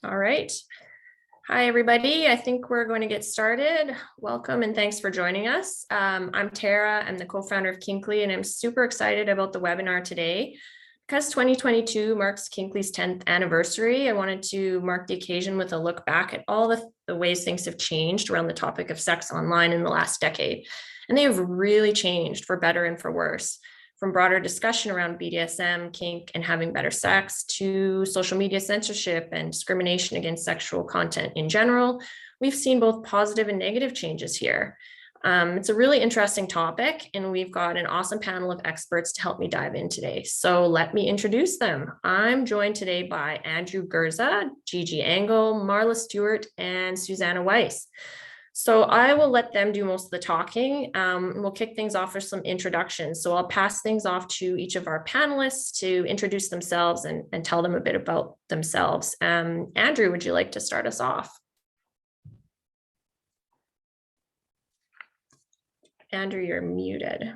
All right. Hi, everybody. I think we're going to get started. Welcome and thanks for joining us. I'm Tara. I'm the co-founder of Kinkly, and I'm super excited about the webinar today. Because 2022 marks Kinkly's 10th anniversary, I wanted to mark the occasion with a look back at all the ways things have changed around the topic of sex online in the last decade. And they have really changed for better and for worse. From broader discussion around BDSM, kink, and having better sex to social media censorship and discrimination against sexual content in general, we've seen both positive and negative changes here. It's a really interesting topic, and we've got an awesome panel of experts to help me dive in today. So let me introduce them. I'm joined today by Andrew Gurza, Gigi Engle, Marla, Stewart, and Suzannah Weiss. So I will let them do most of the talking. We'll kick things off with some introductions. So I'll pass things off to each of our panelists to introduce themselves and tell them a bit about themselves. Andrew, would you like to start us off? Andrew, you're muted.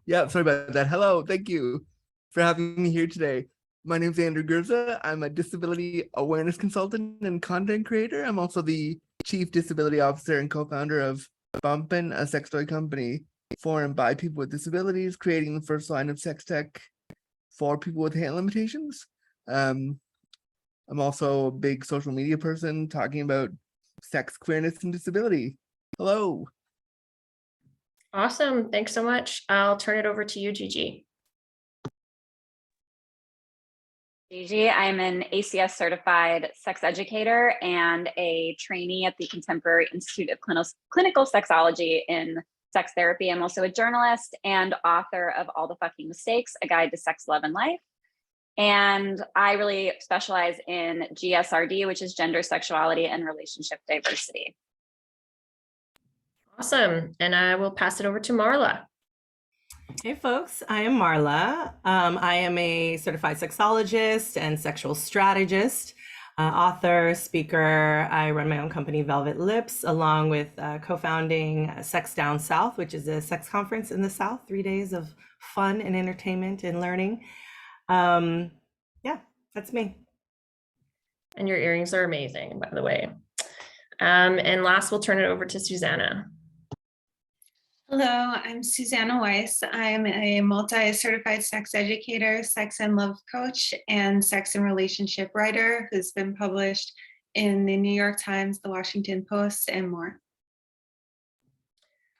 Yeah, sorry about that. Hello, thank you for having me here today. My name is Andrew Gurza. I'm a disability awareness consultant and content creator. I'm also the chief disability officer and co-founder of Bumpin', a sex toy company for and by people with disabilities, creating the first line of sex tech for people with hand limitations. I'm also a big social media person talking about sex, queerness, and disability. Hello. Awesome. Thanks so much. I'll turn it over to you, Gigi. Gigi, I'm an ACS certified sex educator and a trainee at the Contemporary Institute of Clinical Sexology in sex therapy. I'm also a journalist and author of All the Fucking Mistakes, A Guide to Sex, Love, and Life. And I really specialize in GSRD, which is gender, sexuality, and relationship diversity. Awesome. And I will pass it over to Marla. Hey folks, I am Marla. I am a certified sexologist and sexual strategist, author, speaker. I run my own company, Velvet Lips, along with co-founding Sex Down South, which is a sex conference in the South, 3 days of fun and entertainment and learning. Yeah, that's me. And your earrings are amazing, by the way. And last, we'll turn it over to Suzannah. Hello, I'm Suzannah Weiss. I'm a multi-certified sex educator, sex and love coach, and sex and relationship writer who's been published in the New York Times, the Washington Post, and more.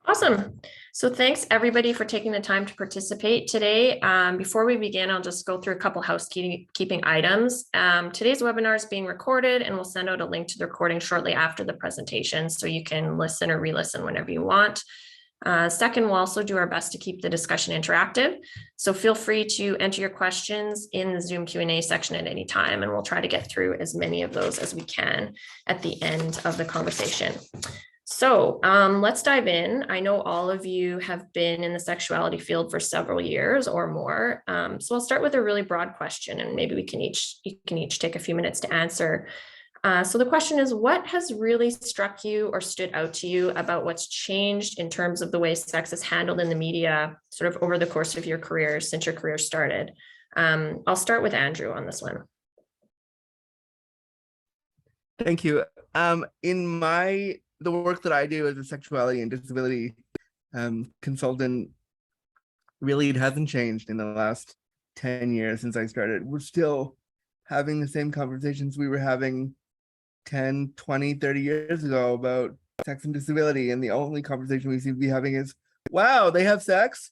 Awesome. So thanks everybody for taking the time to participate today. Before we begin, I'll just go through a couple housekeeping items. Today's webinar is being recorded, and we'll send out a link to the recording shortly after the presentation, so you can listen or re-listen whenever you want. Second, we'll also do our best to keep the discussion interactive. So feel free to enter your questions in the Zoom Q&A section at any time, and we'll try to get through as many of those as we can at the end of the conversation. So let's dive in. I know all of you have been in the sexuality field for several years or more. So I'll start with a really broad question, and maybe you can each take a few minutes to answer. So the question is, what has really struck you or stood out to you about what's changed in terms of the way sex is handled in the media sort of over the course of your career, since your career started? I'll start with Andrew on this one. Thank you. In the work that I do as a sexuality and disability consultant, really it hasn't changed in the last 10 years since I started. We're still having the same conversations we were having 10, 20, 30 years ago about sex and disability, and the only conversation we seem to be having is, wow, they have sex?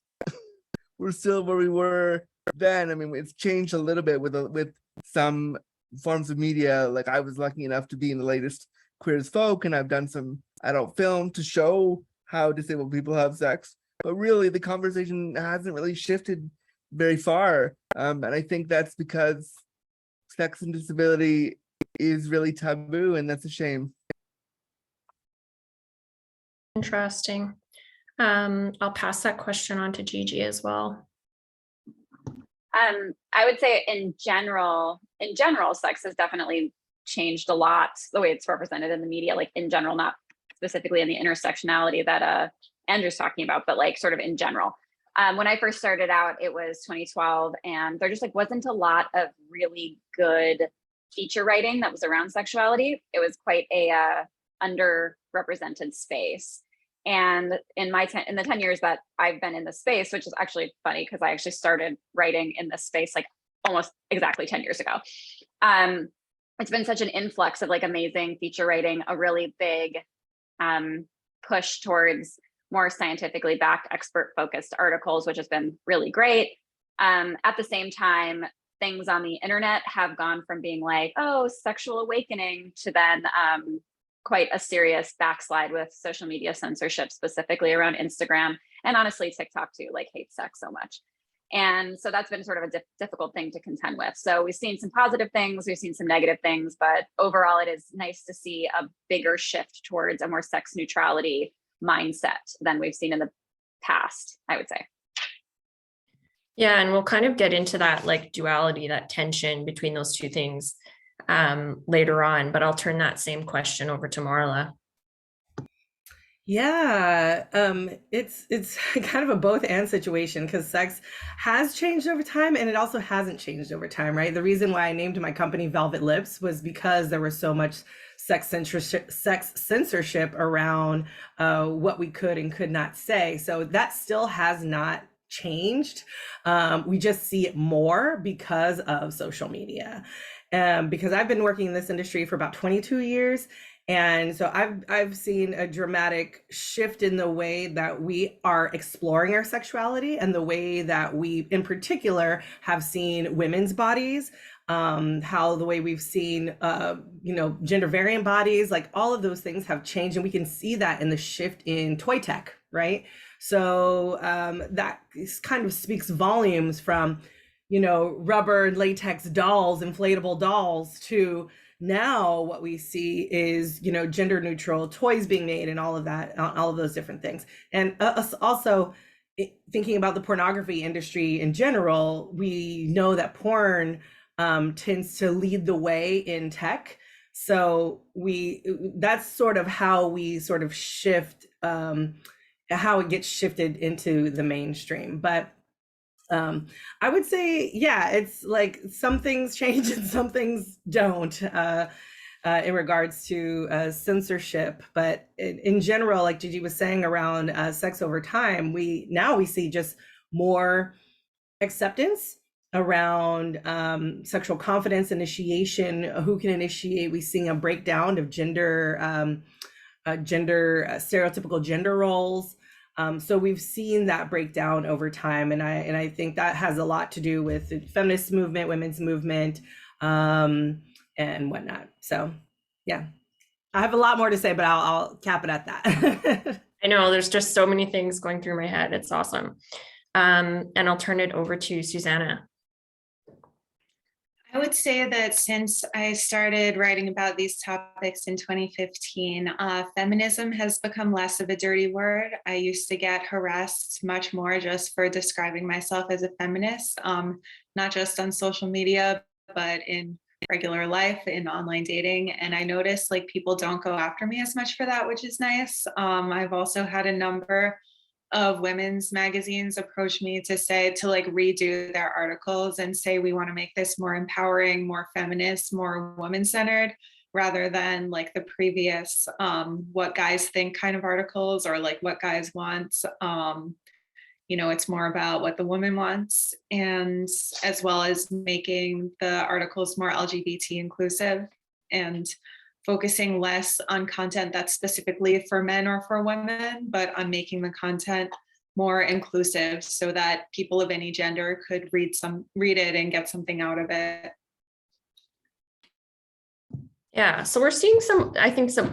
We're still where we were then. I mean, it's changed a little bit with some forms of media. Like, I was lucky enough to be in the latest Queer as Folk, and I've done some adult film to show how disabled people have sex, but really the conversation hasn't really shifted very far, and I think that's because sex and disability is really taboo, and that's a shame. Interesting. I'll pass that question on to Gigi as well. I would say in general, sex has definitely changed a lot, the way it's represented in the media, like in general, not specifically in the intersectionality that Andrew's talking about, but like sort of in general. When I first started out, it was 2012, and there just like wasn't a lot of really good feature writing that was around sexuality. It was quite a underrepresented space. And in the 10 years that I've been in this space, which is actually funny because I actually started writing in this space like almost exactly 10 years ago. It's been such an influx of like amazing feature writing, a really big push towards more scientifically backed, expert focused articles, which has been really great. At the same time, things on the internet have gone from being like, oh, sexual awakening, to then quite a serious backslide with social media censorship, specifically around Instagram, and honestly TikTok too, like hate sex so much. And so that's been sort of a difficult thing to contend with. So we've seen some positive things, we've seen some negative things, but overall it is nice to see a bigger shift towards a more sex neutrality mindset than we've seen in the past, I would say. Yeah, and we'll kind of get into that like duality, that tension between those two things later on, but I'll turn that same question over to Marla. Yeah, it's kind of a both and situation, because sex has changed over time and it also hasn't changed over time, right? The reason why I named my company Velvet Lips was because there was so much sex censorship around what we could and could not say. So that still has not changed. We just see it more because of social media. Because I've been working in this industry for about 22 years. And so I've seen a dramatic shift in the way that we are exploring our sexuality and the way that we, in particular, have seen women's bodies, how the way we've seen, gender variant bodies, like all of those things have changed. And we can see that in the shift in toy tech, right? So that kind of speaks volumes from, rubber and latex dolls, inflatable dolls, to now what we see is, gender neutral toys being made and all of that, all of those different things. And also thinking about the pornography industry in general, we know that porn tends to lead the way in tech. So that's sort of how we sort of shift, how it gets shifted into the mainstream. But I would say, yeah, it's like some things change and some things don't in regards to censorship. But in general, like Gigi was saying around sex over time, we see just more acceptance around sexual confidence, initiation, who can initiate. We're seeing a breakdown of stereotypical gender roles. So we've seen that breakdown over time, and I think that has a lot to do with the feminist movement, women's movement, and whatnot. So yeah, I have a lot more to say, but I'll cap it at that. I know there's just so many things going through my head. It's awesome. And I'll turn it over to Suzannah. I would say that since I started writing about these topics in 2015, feminism has become less of a dirty word. I used to get harassed much more just for describing myself as a feminist, not just on social media, but in regular life, in online dating. And I noticed like people don't go after me as much for that, which is nice. I've also had a number of women's magazines approach me to like redo their articles and say, we want to make this more empowering, more feminist, more woman-centered, rather than like the previous what guys think kind of articles, or like what guys want. It's more about what the woman wants, and as well as making the articles more LGBT inclusive and focusing less on content that's specifically for men or for women, but on making the content more inclusive so that people of any gender could read it and get something out of it. Yeah, so we're seeing some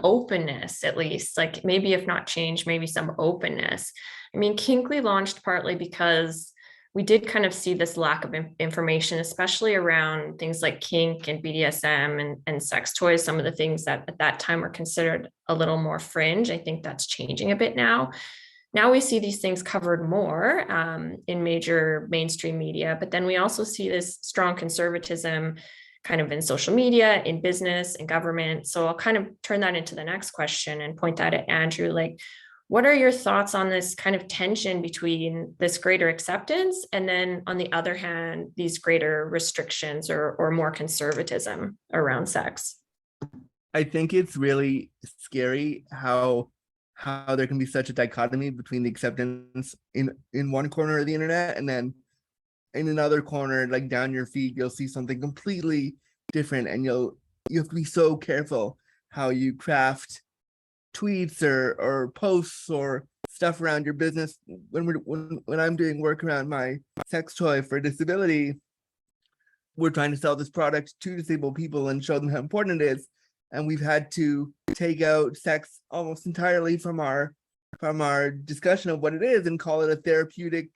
openness, at least, like maybe if not change, maybe some openness. I mean, Kinkly launched partly because we did kind of see this lack of information, especially around things like kink and BDSM and sex toys, some of the things that at that time were considered a little more fringe. I think that's changing a bit now. Now we see these things covered more in major mainstream media, but then we also see this strong conservatism kind of in social media, in business, in government. So I'll kind of turn that into the next question and point that at Andrew, like, What are your thoughts on this kind of tension between this greater acceptance and then on the other hand, these greater restrictions or more conservatism around sex? I think it's really scary how there can be such a dichotomy between the acceptance in one corner of the internet, and then in another corner, like down your feed, you'll see something completely different, and you have to be so careful how you craft tweets or posts or stuff around your business. When I'm doing work around my sex toy for disability, we're trying to sell this product to disabled people and show them how important it is, and we've had to take out sex almost entirely from our discussion of what it is and call it a therapeutic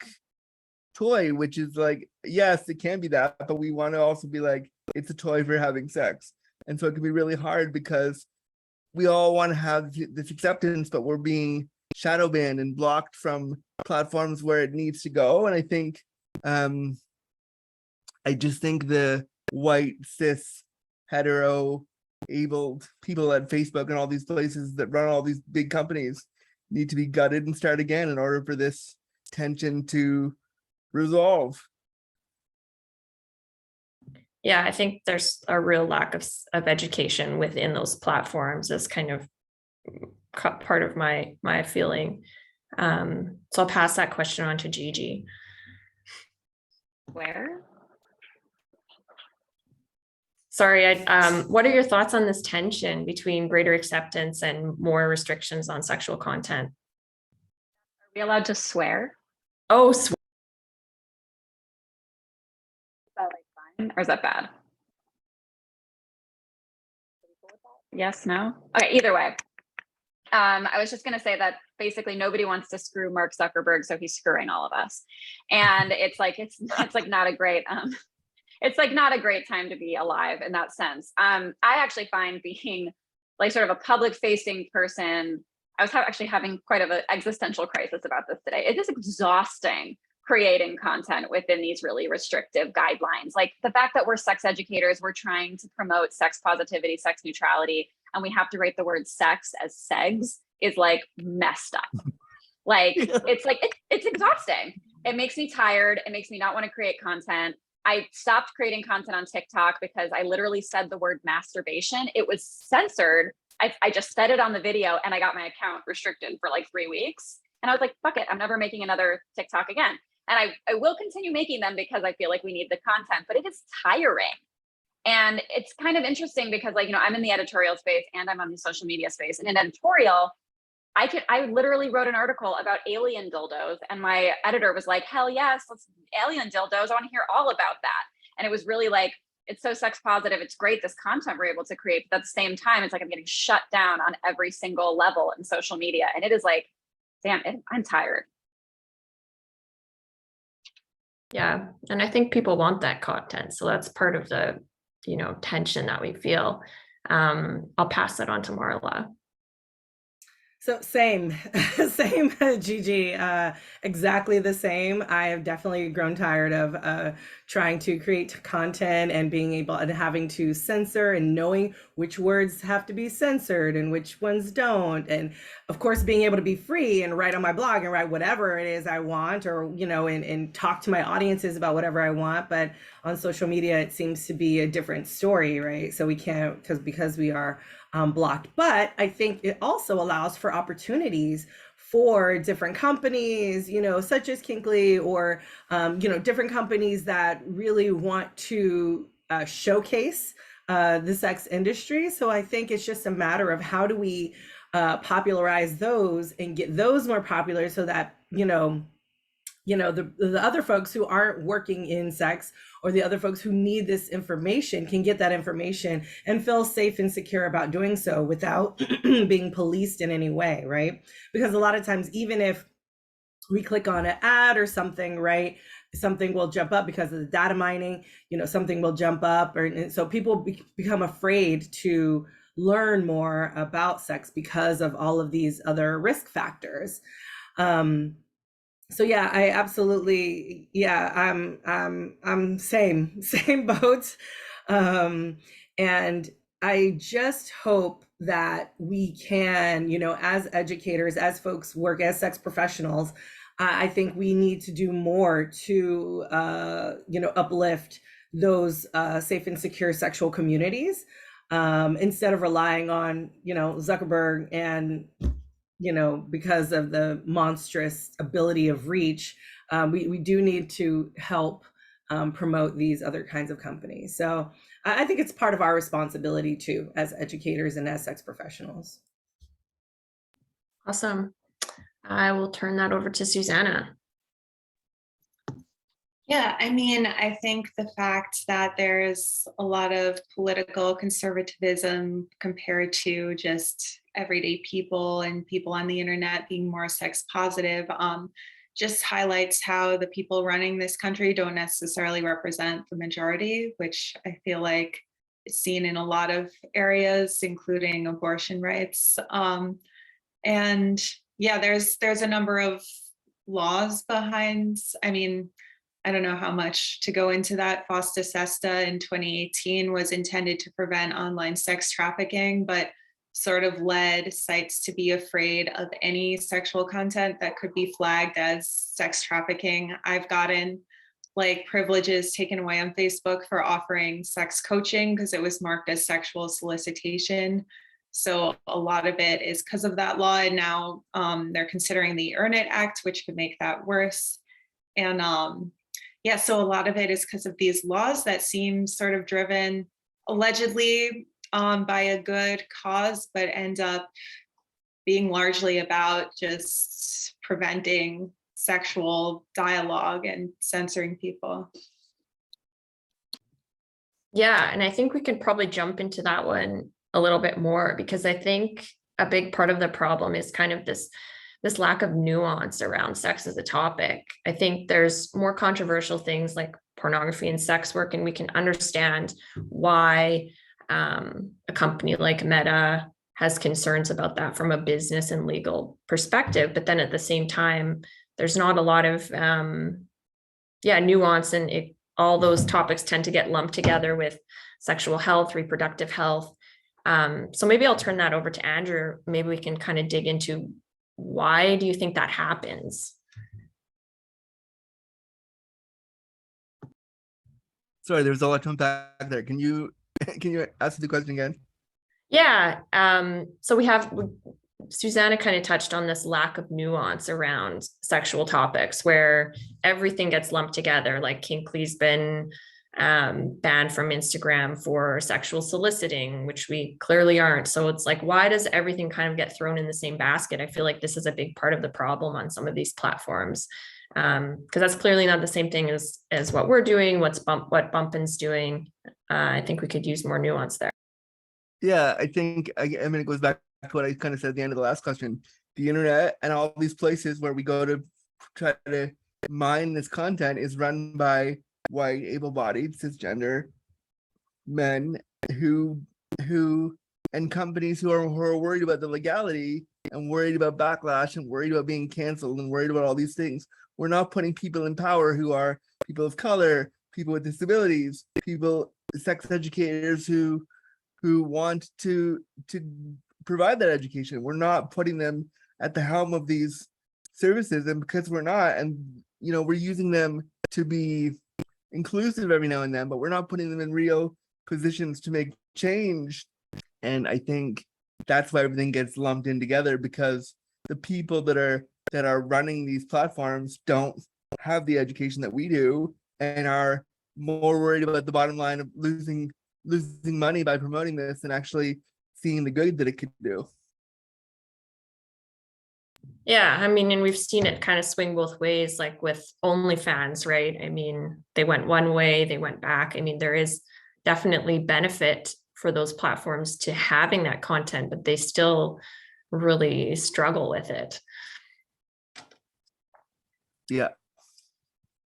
toy, which is like, yes, it can be that, but we want to also be like, it's a toy for having sex. And so it can be really hard because we all want to have this acceptance, but we're being shadow banned and blocked from platforms where it needs to go. And I think I just think the white cis hetero abled people at Facebook and all these places that run all these big companies need to be gutted and start again in order for this tension to resolve. Yeah, I think there's a real lack of education within those platforms. That's kind of part of my feeling. So I'll pass that question on to Gigi. Where? Sorry, what are your thoughts on this tension between greater acceptance and more restrictions on sexual content? Are we allowed to swear? Oh, Is that like fine, or is that bad? Yes, no? Okay, either way. I was just going to say that basically nobody wants to screw Mark Zuckerberg, so he's screwing all of us. And it's like not a great it's like not a great time to be alive in that sense. I actually find being like sort of a public facing person, I was actually having quite of an existential crisis about this today. It is exhausting creating content within these really restrictive guidelines. Like the fact that we're sex educators, we're trying to promote sex positivity, sex neutrality, and we have to rate the word sex as segs is like messed up. Like it's exhausting. It makes me tired. It makes me not want to create content. I stopped creating content on TikTok because I literally said the word masturbation. It was censored. I just said it on the video and I got my account restricted for like 3 weeks. And I was like, fuck it, I'm never making another TikTok again. And I will continue making them because I feel like we need the content, but it is tiring. And it's kind of interesting because like, I'm in the editorial space and I'm on the social media space. And in editorial, I literally wrote an article about alien dildos and my editor was like, hell yes, let's alien dildos. I want to hear all about that. And it was really like, it's so sex positive. It's great, this content we're able to create. But at the same time, it's like I'm getting shut down on every single level in social media. And it is like, damn, I'm tired. yeah. And I think people want that content. So that's part of the, tension that we feel. I'll pass it on to Marla. So same, Gigi, exactly the same. I have definitely grown tired of trying to create content and being able and having to censor and knowing which words have to be censored and which ones don't. And of course, being able to be free and write on my blog and write whatever it is I want, or, and talk to my audiences about whatever I want. But on social media, it seems to be a different story, right? So we can't, because we are blocked. But I think it also allows for opportunities for different companies, such as Kinkly or, different companies that really want to showcase the sex industry. So I think it's just a matter of how do we popularize those and get those more popular so that, the other folks who aren't working in sex or the other folks who need this information can get that information and feel safe and secure about doing so without being policed in any way, right? Because a lot of times, even if we click on an ad or something, right, something will jump up because of the data mining, something will jump up. And so people become afraid to learn more about sex because of all of these other risk factors. So yeah, I absolutely, I'm same boat. And I just hope that we can, as educators, as folks work as sex professionals, I think we need to do more to, uplift those safe and secure sexual communities, instead of relying on, Zuckerberg and, because of the monstrous ability of reach, we do need to help promote these other kinds of companies. So I think it's part of our responsibility too, as educators and as sex professionals. Awesome. I will turn that over to Suzannah. Yeah, I mean, I think the fact that there's a lot of political conservatism compared to just everyday people and people on the internet being more sex positive, just highlights how the people running this country don't necessarily represent the majority, which I feel like is seen in a lot of areas, including abortion rights. And yeah, there's a number of laws behind, I mean, I don't know how much to go into that. FOSTA SESTA in 2018 was intended to prevent online sex trafficking, but sort of led sites to be afraid of any sexual content that could be flagged as sex trafficking. I've gotten like privileges taken away on Facebook for offering sex coaching because it was marked as sexual solicitation. So a lot of it is because of that law. And now they're considering the Earn It Act, which could make that worse. And yeah, so a lot of it is because of these laws that seem sort of driven allegedly by a good cause, but end up being largely about just preventing sexual dialogue and censoring people. Yeah, and I think we could probably jump into that one a little bit more, because I think a big part of the problem is kind of this lack of nuance around sex as a topic. I think there's more controversial things like pornography and sex work, and we can understand why a company like Meta has concerns about that from a business and legal perspective. But then at the same time, there's not a lot of nuance, and all those topics tend to get lumped together with sexual health, reproductive health. So maybe I'll turn that over to Andrew. Maybe we can kind of dig into why do you think that happens? Sorry, there's a lot to unpack there. Can you ask the question again? Yeah. So Suzannah kind of touched on this lack of nuance around sexual topics where everything gets lumped together. Like Kinkly's been banned from Instagram for sexual soliciting, which we clearly aren't. So it's like, why does everything kind of get thrown in the same basket? I feel like this is a big part of the problem on some of these platforms, because that's clearly not the same thing as what we're doing, what Bumpin's doing. I think we could use more nuance there. Yeah, I think, I mean, it goes back to what I kind of said at the end of the last question. The internet and all these places where we go to try to mine this content is run by white, able-bodied, cisgender men who and companies who are worried about the legality and worried about backlash and worried about being canceled and worried about all these things. We're not putting people in power who are people of color, people with disabilities, sex educators who want to provide that education. We're not putting them at the helm of these services, and because we're not, and we're using them to be inclusive every now and then, but we're not putting them in real positions to make change. And I think that's why everything gets lumped in together, because the people that are running these platforms don't have the education that we do and are more worried about the bottom line of losing money by promoting this than actually seeing the good that it could do. Yeah, I mean, and we've seen it kind of swing both ways, like with OnlyFans, right? I mean, they went one way, they went back. I mean, there is definitely benefit for those platforms to having that content, but they still really struggle with it. Yeah.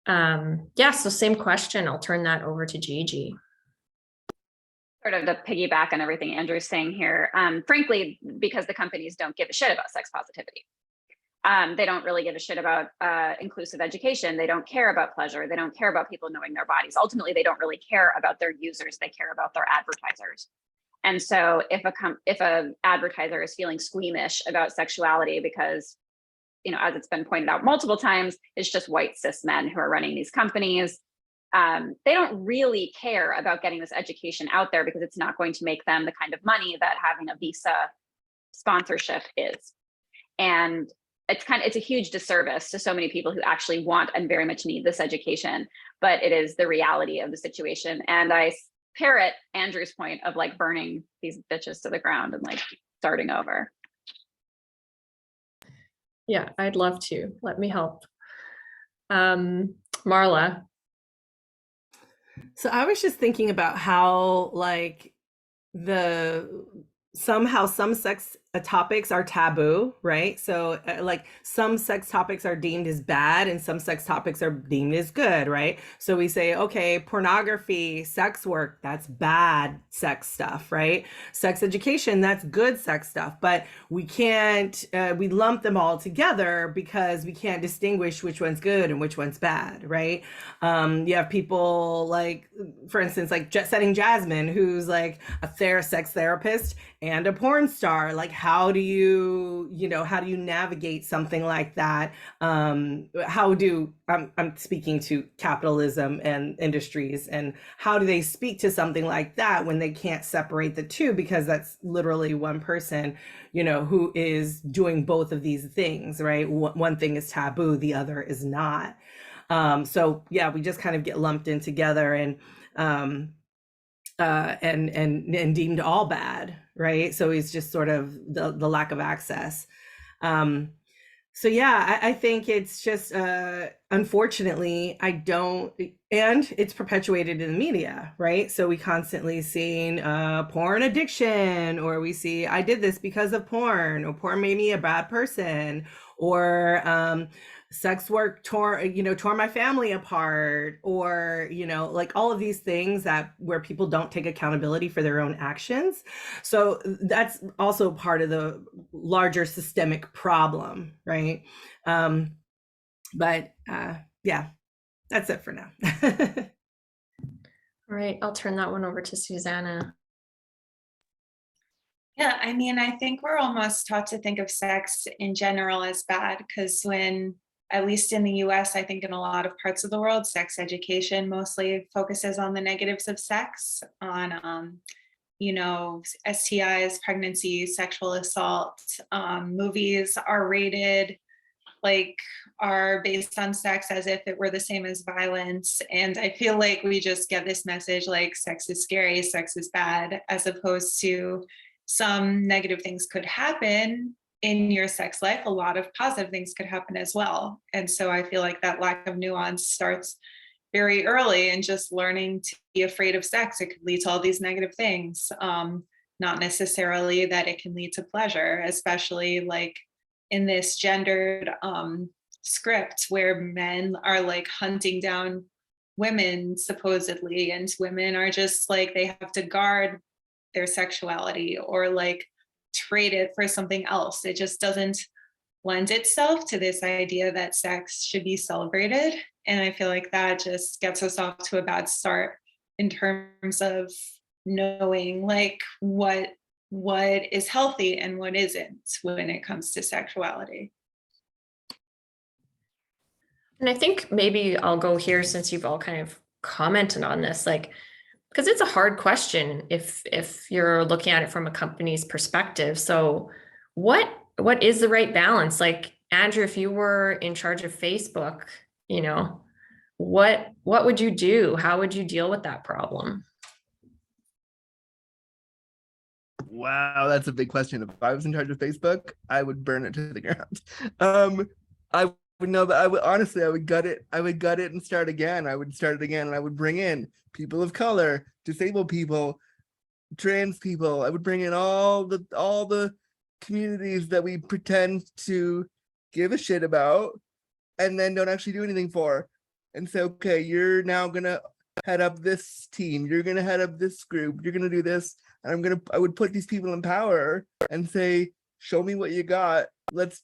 Yeah, so same question. I'll turn that over to Gigi. Sort of to piggyback on everything Andrew's saying here, frankly, because the companies don't give a shit about sex positivity. They don't really give a shit about inclusive education. They don't care about pleasure. They don't care about people knowing their bodies. Ultimately, they don't really care about their users. They care about their advertisers. And so if a advertiser is feeling squeamish about sexuality because, you know, as it's been pointed out multiple times, it's just white cis men who are running these companies. They don't really care about getting this education out there because it's not going to make them the kind of money that having a visa sponsorship is. And it's a huge disservice to so many people who actually want and very much need this education, but it is the reality of the situation. And I parrot Andrew's point of like burning these bitches to the ground and like starting over. Yeah, I'd love to. Let me help. Marla. So I was just thinking about how like somehow some sex topics are taboo, right? So like some sex topics are deemed as bad and some sex topics are deemed as good, right? So we say, okay, pornography, sex work, that's bad sex stuff, right? Sex education, that's good sex stuff, but we can't, we lump them all together because we can't distinguish which one's good and which one's bad, right? You have people like, for instance, like Jet Setting Jasmine, who's like a sex therapist and a porn star. Like, how do you navigate something like that? I'm speaking to capitalism and industries, and how do they speak to something like that when they can't separate the two, because that's literally one person, you know, who is doing both of these things, right? One thing is taboo, the other is not. So yeah, we just kind of get lumped in together and deemed all bad, right? So it's just sort of the lack of access. So yeah, I think it's just unfortunately and it's perpetuated in the media, right? So we constantly seeing porn addiction, or we see I did this because of porn, or porn made me a bad person, or sex work tore my family apart, or, you know, like all of these things where people don't take accountability for their own actions. So that's also part of the larger systemic problem, right? But yeah, that's it for now. All right, I'll turn that one over to Suzannah. Yeah, I mean, I think we're almost taught to think of sex in general as bad, because when, at least in the US, I think in a lot of parts of the world, sex education mostly focuses on the negatives of sex, on, you know, STIs, pregnancy, sexual assault. Movies are rated, like, are based on sex as if it were the same as violence. And I feel like we just get this message like sex is scary, sex is bad, as opposed to some negative things could happen in your sex life. A lot of positive things could happen as well. And so I feel like that lack of nuance starts very early, and just learning to be afraid of sex. It could lead to all these negative things. Not necessarily that it can lead to pleasure, especially like in this gendered script where men are like hunting down women supposedly, and women are just like, they have to guard their sexuality or like trade it for something else. It just doesn't lend itself to this idea that sex should be celebrated. And I feel like that just gets us off to a bad start in terms of knowing like what is healthy and what isn't when it comes to sexuality. And I think maybe I'll go here, since you've all kind of commented on this, like, because it's a hard question if you're looking at it from a company's perspective. So what is the right balance? Like, Andrew, if you were in charge of Facebook, you know, what would you do? How would you deal with that problem? Wow, that's a big question. If I was in charge of Facebook, I would burn it to the ground. I would know that I would gut it. I would gut it and start again. I would start it again, and I would bring in people of color, disabled people, trans people. I would bring in all the communities that we pretend to give a shit about and then don't actually do anything for. And say, okay, you're now gonna head up this team, you're gonna head up this group, you're gonna do this. And I would put these people in power and say, show me what you got. Let's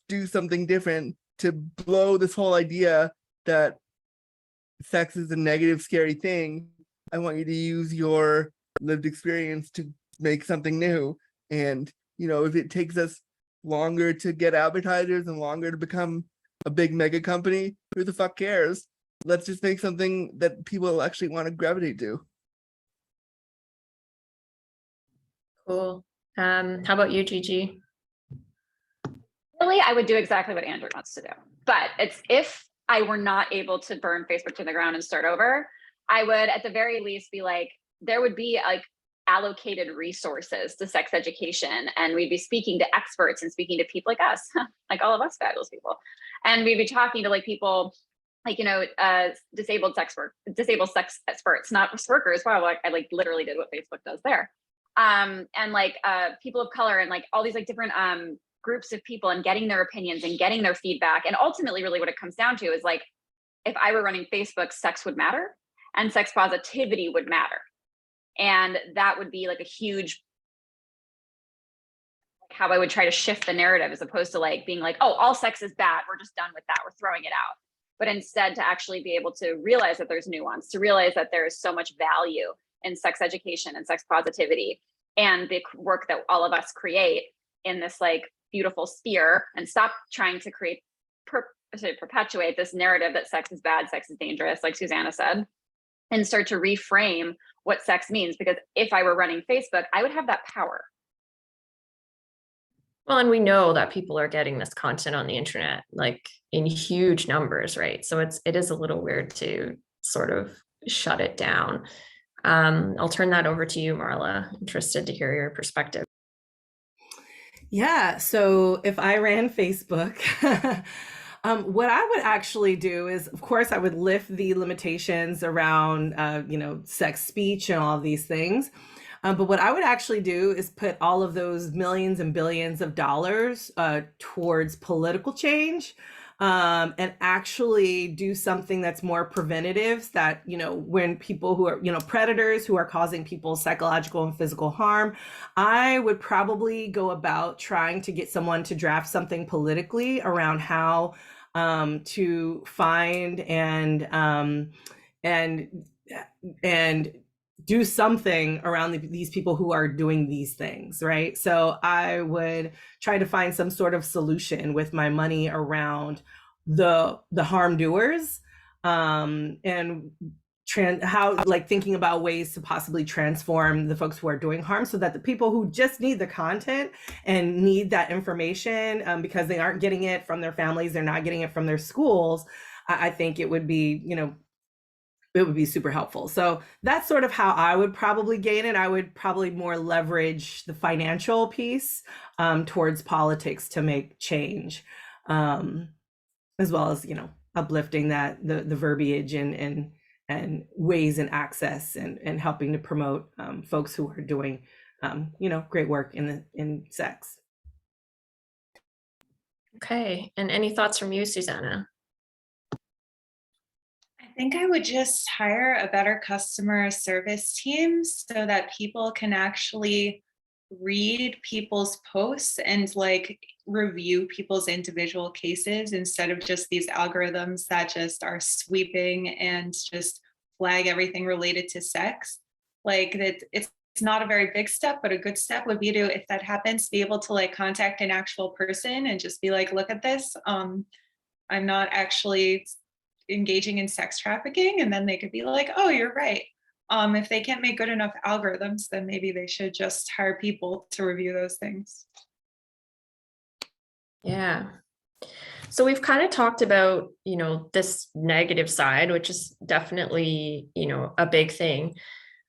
do something different to blow this whole idea that sex is a negative, scary thing. I want you to use your lived experience to make something new. And, if it takes us longer to get advertisers and longer to become a big mega company, who the fuck cares? Let's just make something that people actually want to gravitate to. Cool. How about you, Gigi? Really, I would do exactly what Andrew wants to do. But it's if I were not able to burn Facebook to the ground and start over, I would at the very least be like, there would be like allocated resources to sex education, and we'd be speaking to experts and speaking to people like us, like all of us fabulous people. And we'd be talking to like people like, disabled sex experts, not workers. Wow, like, I like literally did what Facebook does there. And like people of color and like all these like different groups of people, and getting their opinions and getting their feedback. And ultimately really what it comes down to is like, if I were running Facebook, sex would matter and sex positivity would matter. And that would be like a huge, how I would try to shift the narrative, as opposed to like being like, oh, all sex is bad, we're just done with that, we're throwing it out. But instead to actually be able to realize that there's nuance, to realize that there is so much value in sex education and sex positivity and the work that all of us create in this like beautiful sphere, and stop trying to perpetuate this narrative that sex is bad, sex is dangerous, like Suzannah said, and start to reframe what sex means. Because if I were running Facebook, I would have that power. Well, and we know that people are getting this content on the internet, like in huge numbers, right? So it is a little weird to sort of shut it down. I'll turn that over to you, Marla. Interested to hear your perspective. Yeah, so if I ran Facebook, what I would actually do is, of course, I would lift the limitations around, sex speech and all of these things. But what I would actually do is put all of those millions and billions of dollars towards political change, and actually do something that's more preventative, that, when people who are, predators who are causing people psychological and physical harm, I would probably go about trying to get someone to draft something politically around how to find and do something around these people who are doing these things, right? So I would try to find some sort of solution with my money around the harm doers, and thinking about ways to possibly transform the folks who are doing harm, so that the people who just need the content and need that information, because they aren't getting it from their families, they're not getting it from their schools, I think it would be, it would be super helpful. So that's sort of how I would probably gain it. I would probably more leverage the financial piece towards politics to make change, as well as, uplifting that the verbiage and ways and access and helping to promote folks who are doing, great work in sex. Okay, and any thoughts from you, Suzannah? I think I would just hire a better customer service team so that people can actually read people's posts and like review people's individual cases, instead of just these algorithms that just are sweeping and just flag everything related to sex. Like that, it's not a very big step, but a good step would be to, if that happens, be able to like contact an actual person and just be like, look at this. I'm not actually engaging in sex trafficking. And then they could be like, oh, you're right. If they can't make good enough algorithms, then maybe they should just hire people to review those things. Yeah. So we've kind of talked about, this negative side, which is definitely, a big thing.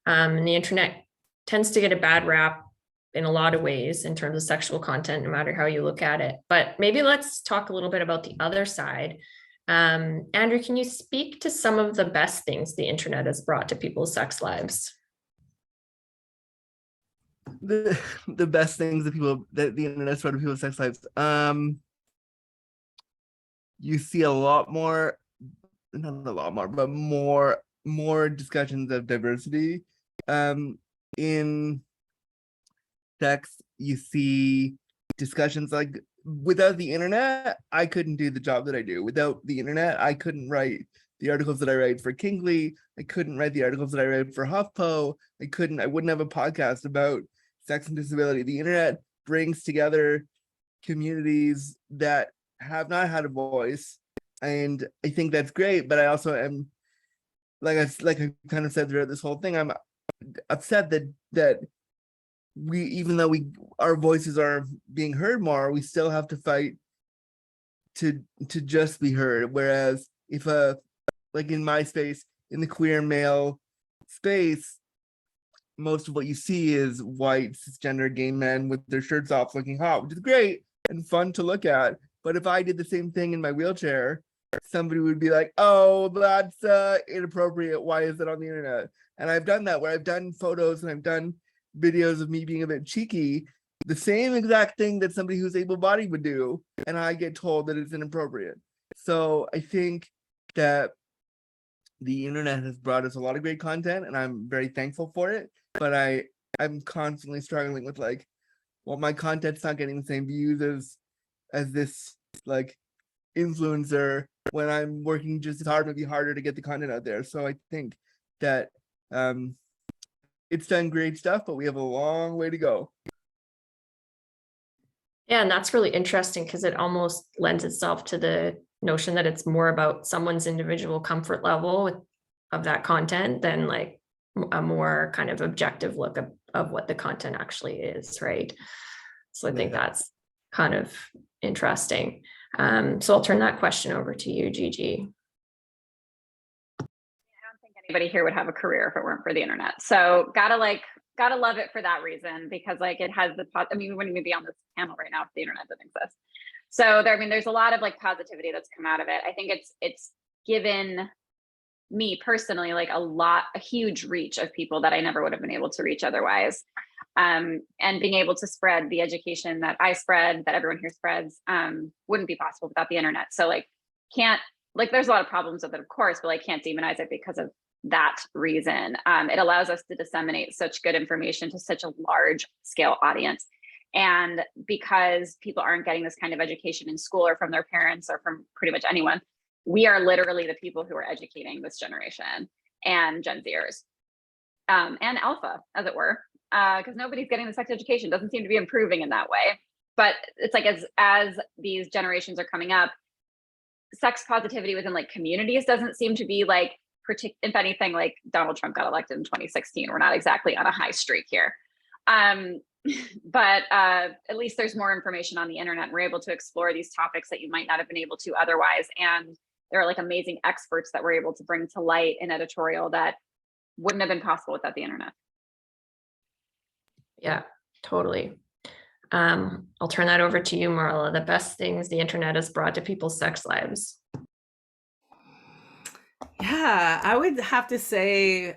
And the internet tends to get a bad rap in a lot of ways in terms of sexual content, no matter how you look at it. But maybe let's talk a little bit about the other side. Andrew, can you speak to some of the best things the internet has brought to people's sex lives? The best things that the internet's brought to people's sex lives. You see a lot more, not a lot more, but more discussions of diversity. In sex, you see discussions like, without the internet, I couldn't do the job that I do. Without the internet, I couldn't write the articles that I write for Kinkly. I couldn't write the articles that I write for HuffPo. I wouldn't have a podcast about sex and disability. The internet brings together communities that have not had a voice, and I think that's great. But I also am, like I kind of said throughout this whole thing, I'm upset that we, even though our voices are being heard more, we still have to fight to just be heard. Whereas if like in my space, in the queer male space, most of what you see is white cisgender gay men with their shirts off looking hot, which is great and fun to look at. But if I did the same thing in my wheelchair, somebody would be like, oh, that's inappropriate. Why is it on the internet? And I've done that, where I've done photos and I've done videos of me being a bit cheeky, the same exact thing that somebody who's able-bodied would do, and I get told that it's inappropriate. So I think that the internet has brought us a lot of great content, and I'm very thankful for it. But I'm constantly struggling with, like, well, my content's not getting the same views as this like influencer, when I'm working just as hard, maybe harder, to get the content out there. So I think that it's done great stuff, but we have a long way to go. Yeah, and that's really interesting because it almost lends itself to the notion that it's more about someone's individual comfort level of that content than like a more kind of objective look of what the content actually is, right? So I think that's kind of interesting. So I'll turn that question over to you, Gigi. I don't think anybody here would have a career if it weren't for the internet. So gotta love it for that reason, because like it has I mean, we wouldn't even be on this panel right now if the internet didn't exist. So there's a lot of like positivity that's come out of it. I think it's given me personally like a huge reach of people that I never would have been able to reach otherwise. And being able to spread the education that I spread, that everyone here spreads, wouldn't be possible without the internet. So there's a lot of problems with it, of course, but like can't demonize it because of that reason. It allows us to disseminate such good information to such a large scale audience. And because people aren't getting this kind of education in school or from their parents or from pretty much anyone, we are literally the people who are educating this generation and Gen Zers, and Alpha, as it were, because nobody's getting the sex education. Doesn't seem to be improving in that way. But it's like as these generations are coming up, sex positivity within like communities doesn't seem to be like, if anything, like Donald Trump got elected in 2016. We're not exactly on a high streak here. But at least there's more information on the internet. We're able to explore these topics that you might not have been able to otherwise. And there are like amazing experts that we're able to bring to light in editorial that wouldn't have been possible without the internet. Yeah, totally. I'll turn that over to you, Marla. The best things the internet has brought to people's sex lives. Yeah, I would have to say,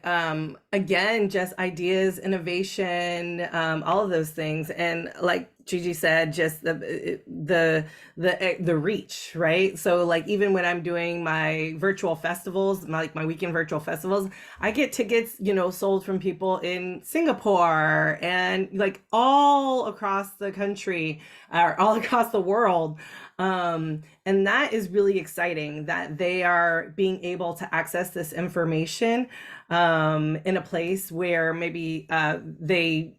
again, just ideas, innovation, all of those things. And like Gigi said, just the reach, right? So like even when I'm doing my virtual festivals, my weekend virtual festivals, I get tickets, sold from people in Singapore and like all across the country or all across the world. And that is really exciting that they are being able to access this information in a place where maybe they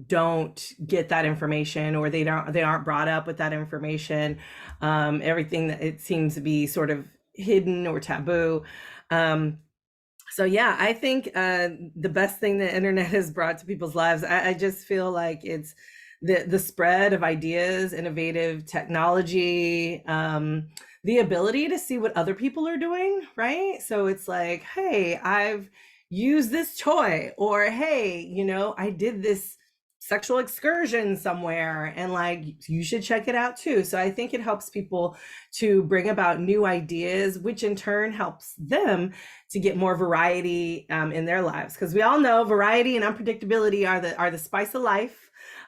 don't get that information, or they aren't brought up with that information. Everything that it seems to be sort of hidden or taboo. So yeah, I think the best thing the internet has brought to people's lives, I just feel like it's the spread of ideas, innovative technology, the ability to see what other people are doing, right? So it's like, hey, I've used this toy, or hey, I did this sexual excursion somewhere, and like, you should check it out too. So I think it helps people to bring about new ideas, which in turn helps them to get more variety in their lives. Because we all know variety and unpredictability are the spice of life.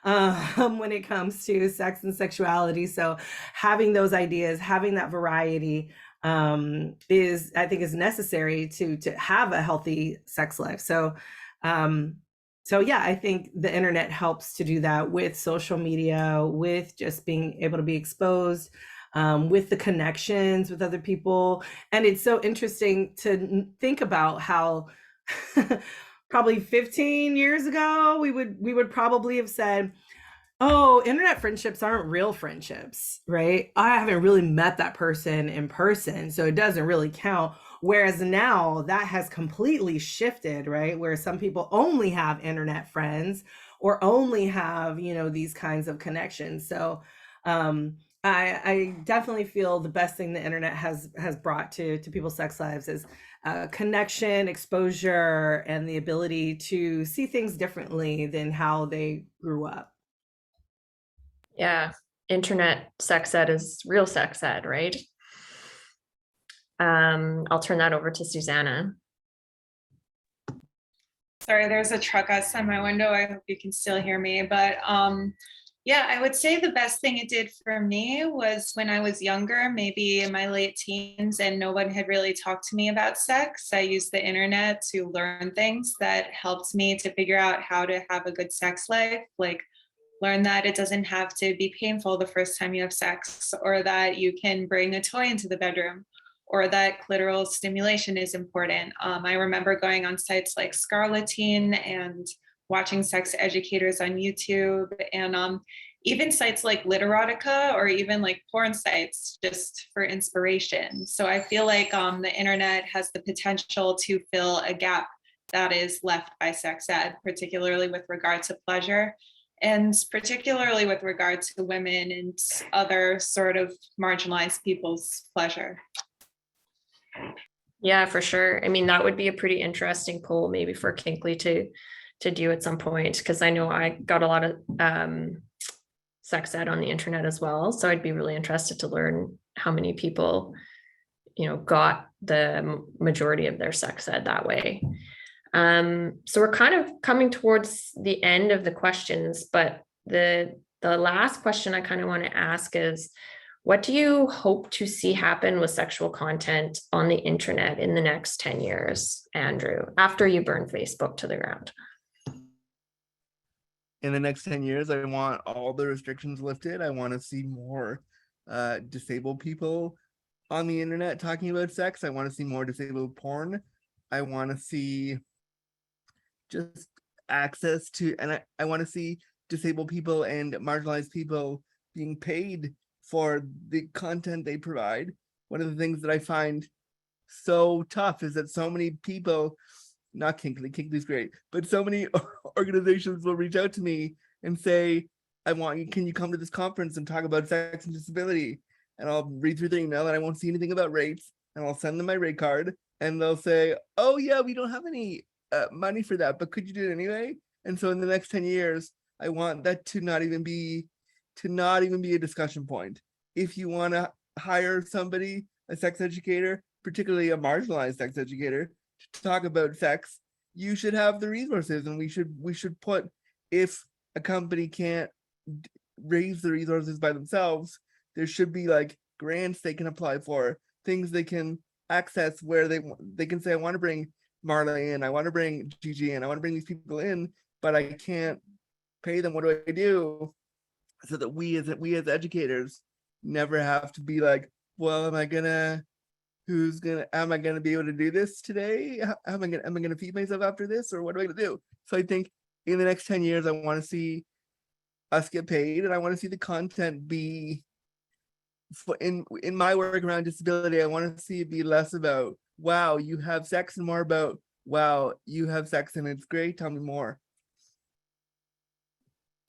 When it comes to sex and sexuality. So having those ideas, having that variety I think is necessary to have a healthy sex life. So yeah, I think the internet helps to do that with social media, with just being able to be exposed, with the connections with other people. And it's so interesting to think about how probably 15 years ago, we would probably have said, oh, internet friendships aren't real friendships, right? I haven't really met that person in person, so it doesn't really count. Whereas now that has completely shifted, right? Where some people only have internet friends or only have, these kinds of connections. So I definitely feel the best thing the internet has brought to people's sex lives is connection, exposure, and the ability to see things differently than how they grew up. Yeah, internet sex ed is real sex ed, right? I'll turn that over to Suzannah. Sorry, there's a truck outside my window. I hope you can still hear me. But yeah, I would say the best thing it did for me was when I was younger, maybe in my late teens, and no one had really talked to me about sex. I used the internet to learn things that helped me to figure out how to have a good sex life, like learn that it doesn't have to be painful the first time you have sex, or that you can bring a toy into the bedroom, or that clitoral stimulation is important. I remember going on sites like Scarleteen and watching sex educators on YouTube, and even sites like Literotica, or even like porn sites, just for inspiration. So I feel like the internet has the potential to fill a gap that is left by sex ed, particularly with regard to pleasure, and particularly with regard to women and other sort of marginalized people's pleasure. Yeah, for sure. I mean, that would be a pretty interesting poll maybe for Kinkly to do at some point, because I know I got a lot of sex ed on the internet as well. So I'd be really interested to learn how many people, got the majority of their sex ed that way. So we're kind of coming towards the end of the questions, but the last question I kind of want to ask is, what do you hope to see happen with sexual content on the internet in the next 10 years, Andrew, after you burn Facebook to the ground? In the next 10 years, I want all the restrictions lifted. I want to see more disabled people on the internet talking about sex. I want to see more disabled porn. I want to see just access to, and I want to see disabled people and marginalized people being paid for the content they provide. One of the things that I find so tough is that so many people, not Kinkly's great, but so many organizations will reach out to me and say, can you come to this conference and talk about sex and disability? And I'll read through their email and I won't see anything about rates, and I'll send them my rate card and they'll say, oh yeah, we don't have any money for that, but could you do it anyway? And so in the next 10 years, I want that to not even be a discussion point. If you want to hire somebody, a sex educator, particularly a marginalized sex educator, to talk about sex, you should have the resources, and we should put, if a company can't raise the resources by themselves, there should be like grants they can apply for, things they can access where they can say, I want to bring Marla in, I want to bring Gigi in, I want to bring these people in, but I can't pay them. What do I do? So that we as educators never have to be like, well, am I gonna be able to do this today? Am I gonna feed myself after this, or what am I gonna do? So I think in the next 10 years, I want to see us get paid, and I want to see the content be in my work around disability. I want to see it be less about, wow, you have sex, and more about, wow, you have sex and it's great, tell me more.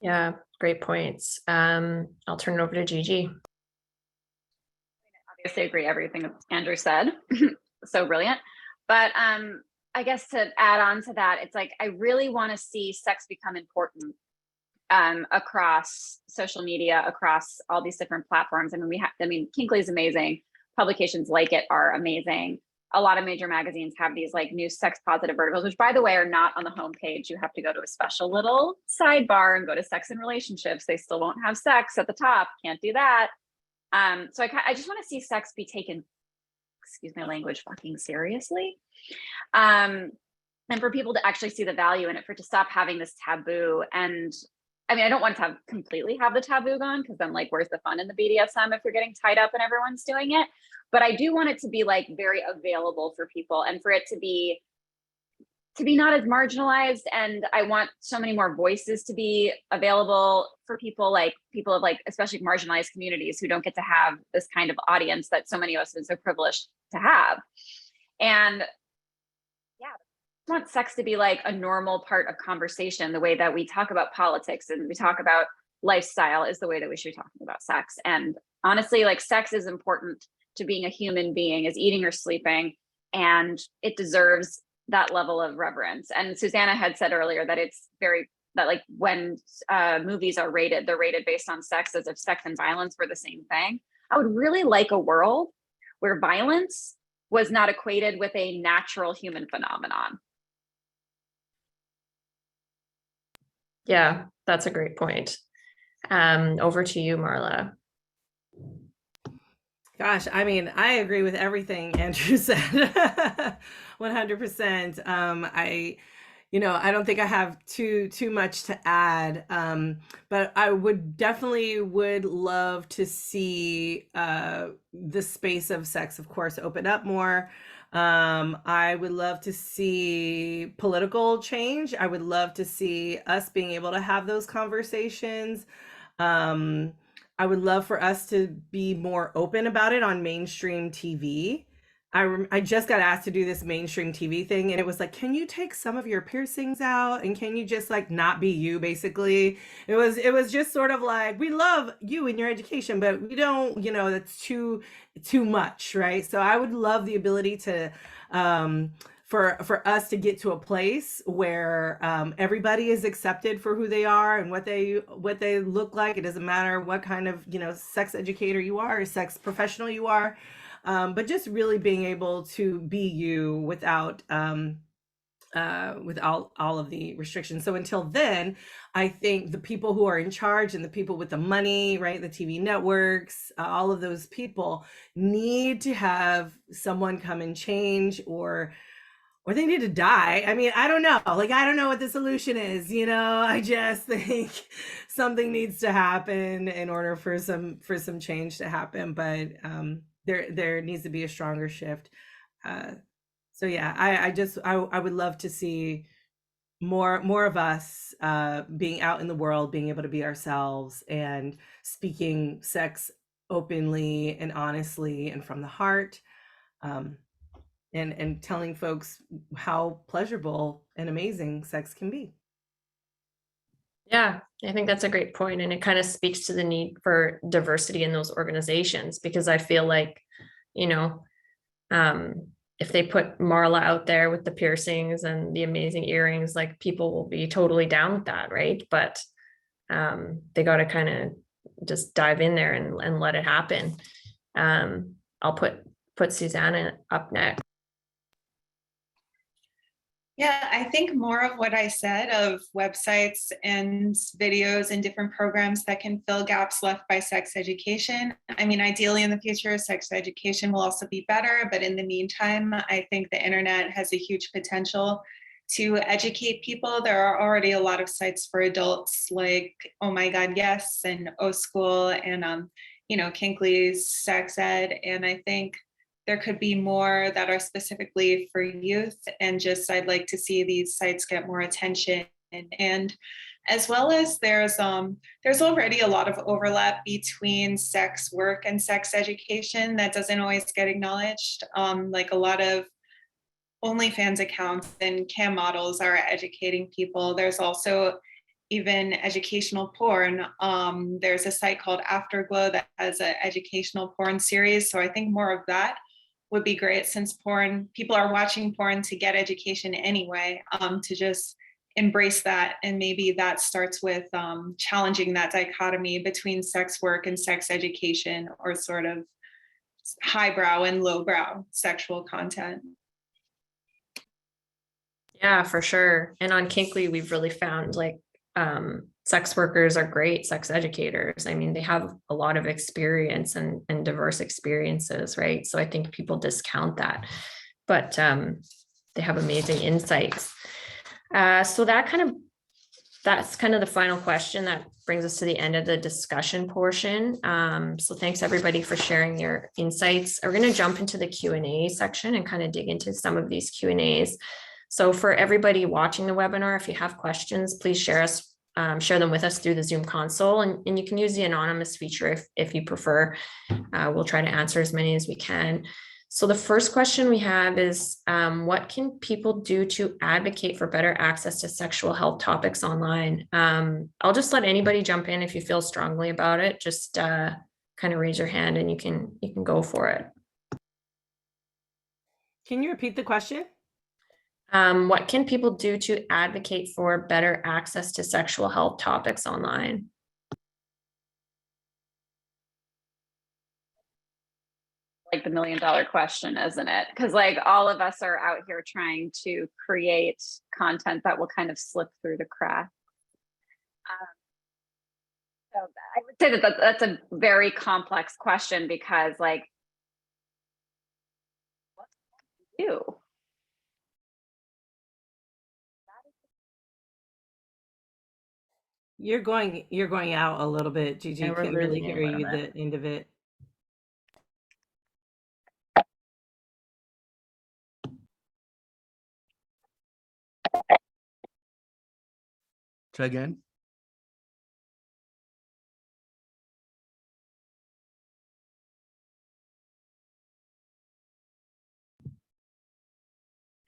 Yeah, great points. I'll turn it over to Gigi. Obviously agree everything Andrew said. So brilliant. But I guess to add on to that, it's like I really want to see sex become important across social media, across all these different platforms. I mean, Kinkly is amazing. Publications like it are amazing. A lot of major magazines have these like new sex positive articles, which by the way, are not on the homepage. You have to go to a special little sidebar and go to sex and relationships. They still won't have sex at the top. Can't do that. So I just want to see sex be taken, excuse my language, fucking seriously. And for people to actually see the value in it, for it to stop having this taboo. And I mean, I don't want to completely have the taboo gone, because then like, where's the fun in the BDSM if you're getting tied up and everyone's doing it? But I do want it to be like very available for people, and for it to be to be not as marginalized, and I want so many more voices to be available for people of like especially marginalized communities who don't get to have this kind of audience that so many of us are so privileged to have. And yeah, I want sex to be like a normal part of conversation. The way that we talk about politics and we talk about lifestyle is the way that we should be talking about sex. And honestly, like, sex is important to being a human being, as eating or sleeping, and it deserves that level of reverence. And Suzannah had said earlier that like when movies are rated, they're rated based on sex, as if sex and violence were the same thing. I would really like a world where violence was not equated with a natural human phenomenon. Yeah, that's a great point. Over to you, Marla. Gosh, I mean, I agree with everything Andrew said. 100%. I don't think I have too much to add. But I definitely would love to see the space of sex, of course, open up more. I would love to see political change. I would love to see us being able to have those conversations. I would love for us to be more open about it on mainstream TV. I just got asked to do this mainstream TV thing, and it was like, can you take some of your piercings out, and can you just like not be you, basically? It was just sort of like, we love you and your education, but we don't, that's too much, right? So I would love the ability to for us to get to a place where everybody is accepted for who they are and what they look like. It doesn't matter what kind of sex educator you are or sex professional you are, but just really being able to be you without all of the restrictions. So until then, I think the people who are in charge and the people with the money, right, the TV networks, all of those people need to have someone come and change, or they need to die. I mean, I don't know. Like, I don't know what the solution is. I just think something needs to happen in order for some change to happen. But there needs to be a stronger shift. So yeah, I would love to see more of us being out in the world, being able to be ourselves and speaking sex openly and honestly and from the heart. And telling folks how pleasurable and amazing sex can be. Yeah, I think that's a great point. And it kind of speaks to the need for diversity in those organizations, because I feel like, if they put Marla out there with the piercings and the amazing earrings, like, people will be totally down with that, right? But they got to kind of just dive in there and let it happen. I'll put Suzannah up next. Yeah, I think more of what I said, of websites and videos and different programs that can fill gaps left by sex education. I mean, ideally in the future, sex education will also be better, but in the meantime, I think the internet has a huge potential to educate people. There are already a lot of sites for adults, like Oh My God Yes and O School and Kinkly's Sex Ed. And I think there could be more that are specifically for youth, and just I'd like to see these sites get more attention. And as well as there's already a lot of overlap between sex work and sex education that doesn't always get acknowledged. Like, a lot of OnlyFans accounts and cam models are educating people. There's also even educational porn. There's a site called Afterglow that has an educational porn series. So I think more of that would be great, since people are watching porn to get education anyway, to just embrace that. And maybe that starts with challenging that dichotomy between sex work and sex education, or sort of highbrow and lowbrow sexual content. Yeah, for sure. And on Kinkly, we've really found sex workers are great sex educators. I mean, they have a lot of experience and diverse experiences, right? So I think people discount that, but they have amazing insights. So that's kind of the final question. That brings us to the end of the discussion portion. So thanks everybody for sharing your insights. We're going to jump into the Q&A section and kind of dig into some of these Q&As. So for everybody watching the webinar, if you have questions, please share them with us through the Zoom console, and you can use the anonymous feature if you prefer. We'll try to answer as many as we can. So the first question we have is, what can people do to advocate for better access to sexual health topics online? I'll just let anybody jump in if you feel strongly about it. Just kind of raise your hand and you can go for it. Can you repeat the question? What can people do to advocate for better access to sexual health topics online? Like the $1 million question, isn't it? Because like all of us are out here trying to create content that will kind of slip through the cracks. So I would say that that's a very complex question, because like, what do you do? You're going out a little bit, Gigi. Yeah, we're Can't really losing you a hear little you bit. the end of it. Try again.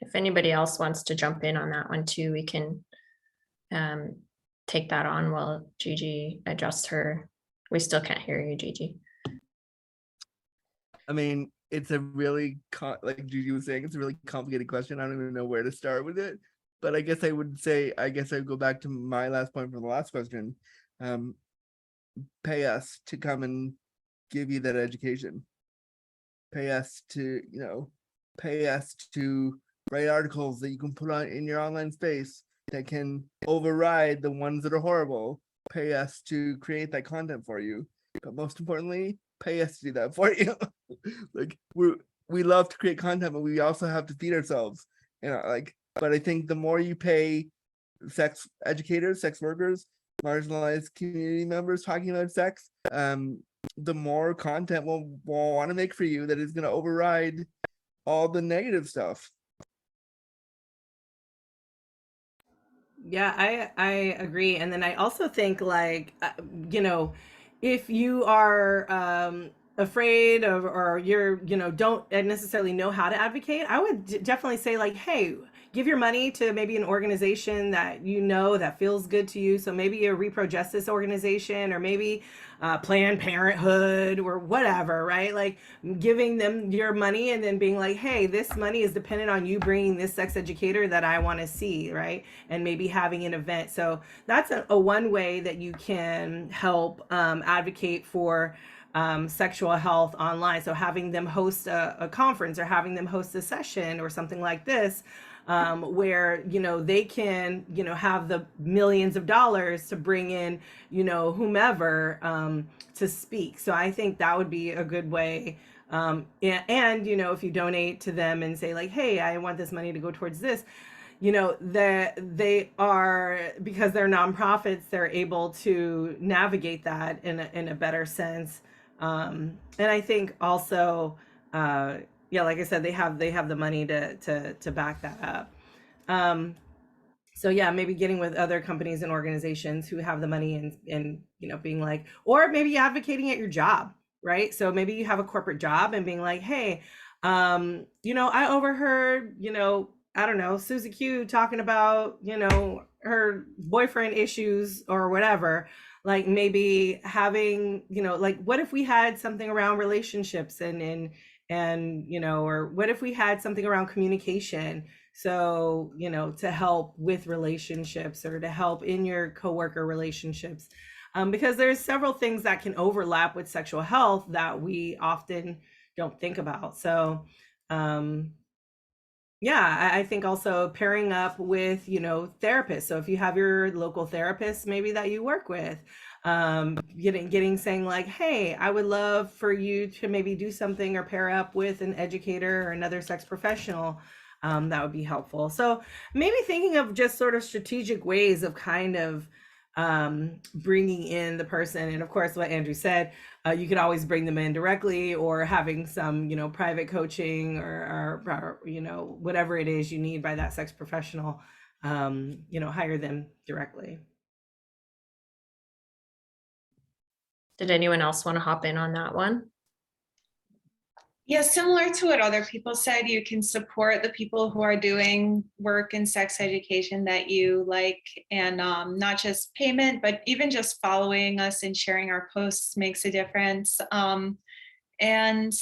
If anybody else wants to jump in on that one too, we can take that on while Gigi adjusts her. We still can't hear you, Gigi. I mean, it's a really, like Gigi was saying, it's a really complicated question. I don't even know where to start with it. But I guess I would say, I would go back to my last point from the last question. Pay us to come and give you that education. Pay us to, pay us to write articles that you can put on in your online space that can override the ones that are horrible. Pay us to create that content for you. But most importantly, pay us to do that for you. Like we love to create content, but we also have to feed ourselves. But I think the more you pay sex educators, sex workers, marginalized community members talking about sex, the more content we'll want to make for you that is going to override all the negative stuff. Yeah, I agree. And then I also think like, if you are afraid of, or you're, don't necessarily know how to advocate, I would definitely say like, hey, give your money to maybe an organization that that feels good to you. So maybe a repro justice organization, or maybe Planned Parenthood or whatever, right? Like giving them your money and then being like, hey, this money is dependent on you bringing this sex educator that I want to see, right? And maybe having an event. So that's a one way that you can help advocate for sexual health online. So having them host a conference, or having them host a session or something like this, where they can have the millions of dollars to bring in whomever to speak. So I think that would be a good way. And if you donate to them and say like, hey, I want this money to go towards this, that they are, because they're nonprofits, they're able to navigate that in a better sense. And I think also, like I said, they have the money to back that up. So yeah, maybe getting with other companies and organizations who have the money, and being like, or maybe advocating at your job, right? So maybe you have a corporate job and being like, hey, I overheard, I don't know, Susie Q talking about, her boyfriend issues or whatever. Like maybe having, like, what if we had something around relationships and or what if we had something around communication? So, to help with relationships, or to help in your coworker relationships, because there's several things that can overlap with sexual health that we often don't think about. So, I think also pairing up with, therapists. So if you have your local therapist, maybe that you work with, saying like, hey, I would love for you to maybe do something, or pair up with an educator or another sex professional. That would be helpful. So maybe thinking of just sort of strategic ways of kind of bringing in the person. And of course, what Andrew said, you could always bring them in directly, or having some, private coaching or whatever it is you need by that sex professional, hire them directly. Did anyone else want to hop in on that one? Yeah, similar to what other people said, you can support the people who are doing work in sex education that you like, and not just payment, but even just following us and sharing our posts makes a difference. And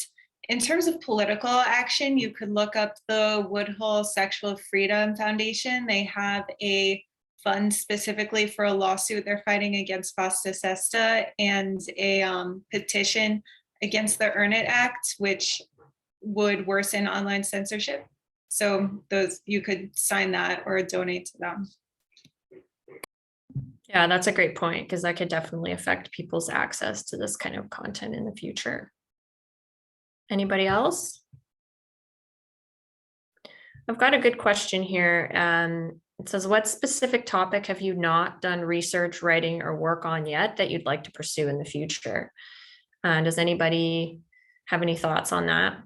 in terms of political action, you could look up the Woodhull Sexual Freedom Foundation. They have a fund specifically for a lawsuit they're fighting against Fosta Sesta, and a petition against the Earn It Act, which would worsen online censorship. So those, you could sign that or donate to them. Yeah, that's a great point, because that could definitely affect people's access to this kind of content in the future. Anybody else? I've got a good question here. It says, what specific topic have you not done research, writing, or work on yet that you'd like to pursue in the future? Does anybody have any thoughts on that?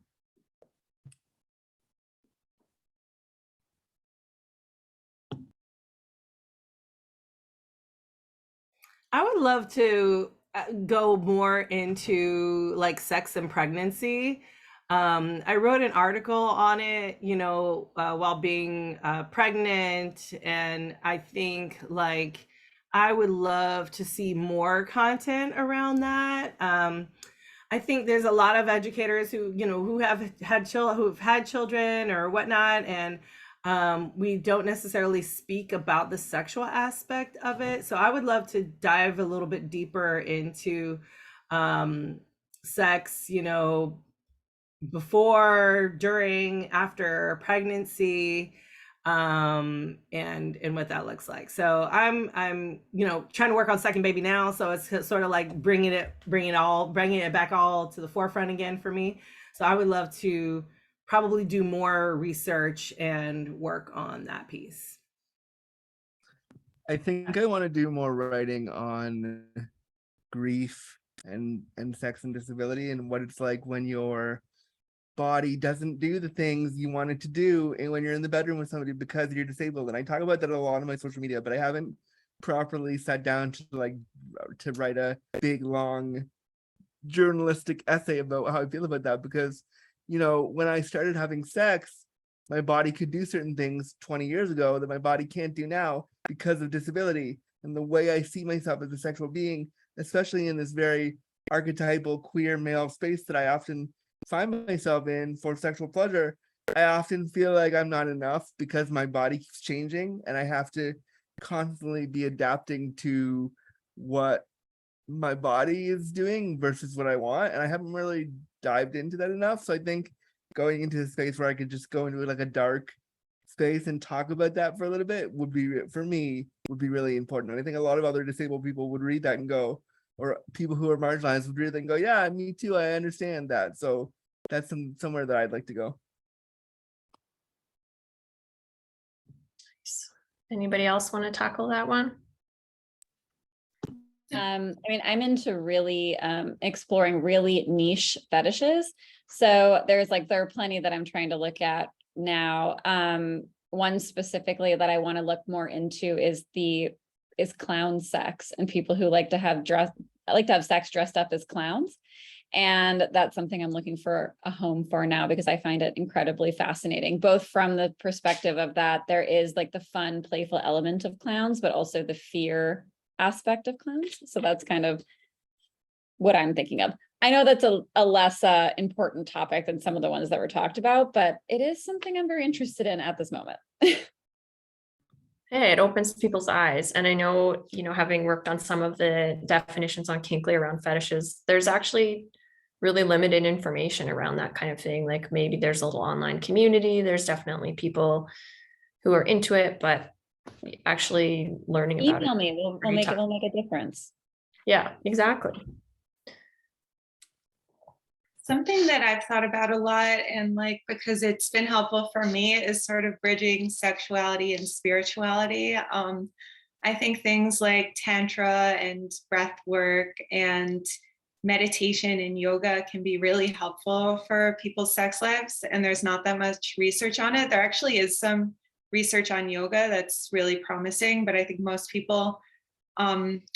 I would love to go more into like sex and pregnancy. I wrote an article on it, while being pregnant, and I think like I would love to see more content around that. I think there's a lot of educators who have had children or whatnot, and we don't necessarily speak about the sexual aspect of it. So I would love to dive a little bit deeper into sex, before, during, after pregnancy, and what that looks like. So I'm trying to work on second baby now, so it's sort of like bringing it back all to the forefront again for me. So I would love to probably do more research and work on that piece. I think I want to do more writing on grief and sex and disability, and what it's like when your body doesn't do the things you want it to do, and when you're in the bedroom with somebody because you're disabled. And I talk about that a lot on my social media, but I haven't properly sat down to write a big long journalistic essay about how I feel about that, because when I started having sex, my body could do certain things 20 years ago that my body can't do now because of disability. And the way I see myself as a sexual being, especially in this very archetypal queer male space that I often find myself in for sexual pleasure, I often feel like I'm not enough because my body keeps changing, and I have to constantly be adapting to what my body is doing versus what I want. And I haven't really dived into that enough. So I think going into a space where I could just go into like a dark space and talk about that for a little bit would be, for me, would be really important. And I think a lot of other disabled people would read that and go, or people who are marginalized would read that and go, yeah, me too, I understand that. So that's somewhere that I'd like to go. Anybody else want to tackle that one? I'm into really exploring really niche fetishes. So there are plenty that I'm trying to look at now. One specifically that I want to look more into is clown sex, and people who like to have sex dressed up as clowns. And that's something I'm looking for a home for now, because I find it incredibly fascinating, both from the perspective of that there is like the fun, playful element of clowns, but also the fear aspect of clowns. So that's kind of what I'm thinking of. I know that's a less important topic than some of the ones that were talked about, but it is something I'm very interested in at this moment. Hey, it opens people's eyes. And I know, having worked on some of the definitions on Kinkly around fetishes, there's actually really limited information around that kind of thing. Like maybe there's a little online community. There's definitely people who are into it, but actually learning about Email it. me, we'll make a difference. Yeah, exactly. Something that I've thought about a lot, and because it's been helpful for me, is sort of bridging sexuality and spirituality. I think things like Tantra and breath work and meditation and yoga can be really helpful for people's sex lives. And there's not that much research on it. There actually is some research on yoga that's really promising, but I think most people,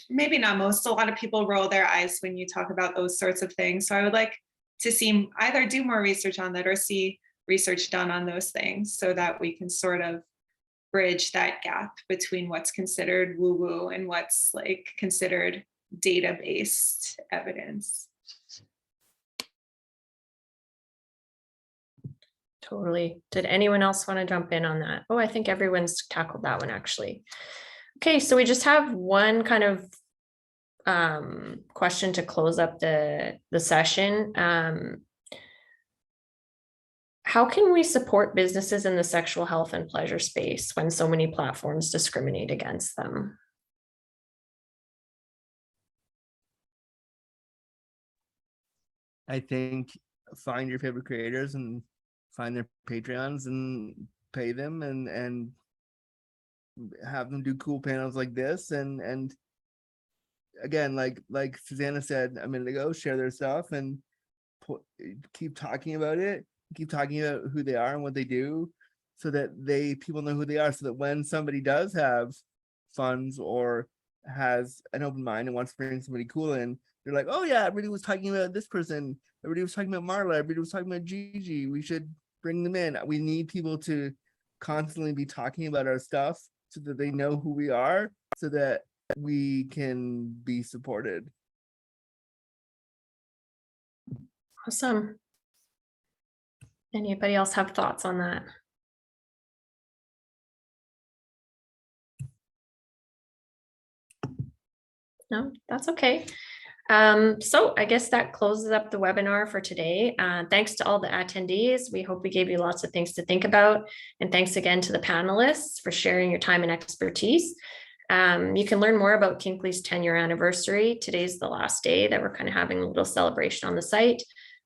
maybe not most, a lot of people roll their eyes when you talk about those sorts of things. So I would like to see either do more research on that or see research done on those things so that we can sort of bridge that gap between what's considered woo-woo and what's like considered data-based evidence. Totally. Did anyone else want to jump in on that? Oh, I think everyone's tackled that one actually. Okay, so we just have one kind of question to close up the session. How can we support businesses in the sexual health and pleasure space when so many platforms discriminate against them? I think find your favorite creators and find their Patreons and pay them and have them do cool panels like this and again, like Suzannah said a minute ago, share their stuff and keep talking about it, keep talking about who they are and what they do, so that people know who they are, so that when somebody does have funds or has an open mind and wants to bring somebody cool in, they're like, oh yeah, everybody was talking about this person, everybody was talking about Marla, everybody was talking about Gigi, we should bring them in. We need people to constantly be talking about our stuff so that they know who we are, so that we can be supported. Awesome. Anybody else have thoughts on that? No, that's okay. So I guess that closes up the webinar for today. Thanks to all the attendees. We hope we gave you lots of things to think about. And thanks again to the panelists for sharing your time and expertise. You can learn more about Kinkly's 10-year anniversary. Today's the last day that we're kind of having a little celebration on the site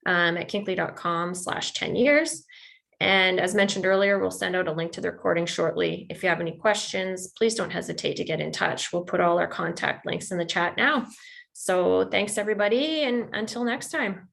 at kinkly.com/10 years. And as mentioned earlier, we'll send out a link to the recording shortly. If you have any questions, please don't hesitate to get in touch. We'll put all our contact links in the chat now. So thanks everybody, and until next time.